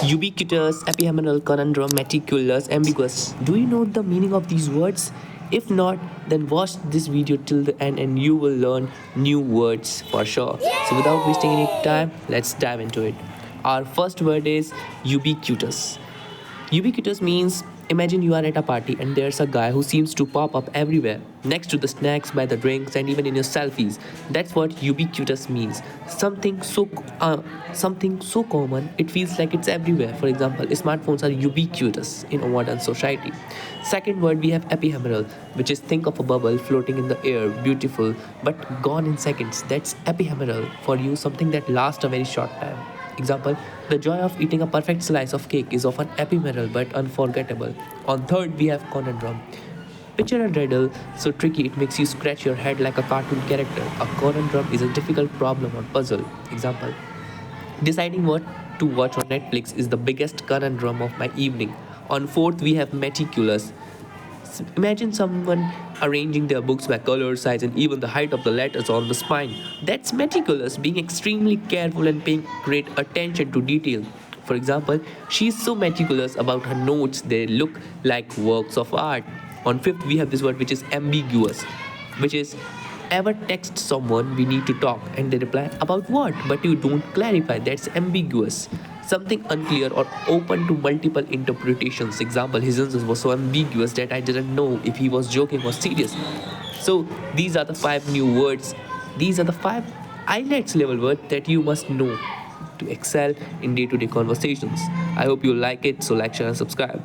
Ubiquitous, ephemeral, conundrum, meticulous, ambiguous. Do you know the meaning of these words? If not, then watch this video till the end and you will learn new words for sure. So without wasting any time, let's dive into it. Our first word is ubiquitous. Ubiquitous means imagine you are at a party and there's a guy who seems to pop up everywhere, next to the snacks, by the drinks, and even in your selfies. That's what ubiquitous means. Something so common it feels like it's everywhere. For example, smartphones are ubiquitous in a modern society. Second word we have ephemeral, which is think of a bubble floating in the air, beautiful but gone in seconds. That's ephemeral for you, something that lasts a very short time. Example, the joy of eating a perfect slice of cake is often ephemeral but unforgettable. On third, we have conundrum. Picture a riddle so tricky it makes you scratch your head like a cartoon character. A conundrum is a difficult problem or puzzle. Example, deciding what to watch on Netflix is the biggest conundrum of my evening. On fourth, we have meticulous. Imagine someone arranging their books by color, size, and even the height of the letters on the spine. That's meticulous, being extremely careful and paying great attention to detail. For example, she's so meticulous about her notes, they look like works of art. On fifth, we have this word which is ambiguous, which is ever text someone we need to talk and they reply about what, but you don't clarify. That's ambiguous, something unclear or open to multiple interpretations. Example, his answer was so ambiguous that I didn't know if he was joking or serious. So these are the five new words. These are the five IELTS level words that you must know to excel in day-to-day conversations. I hope you like it, so like, share and subscribe.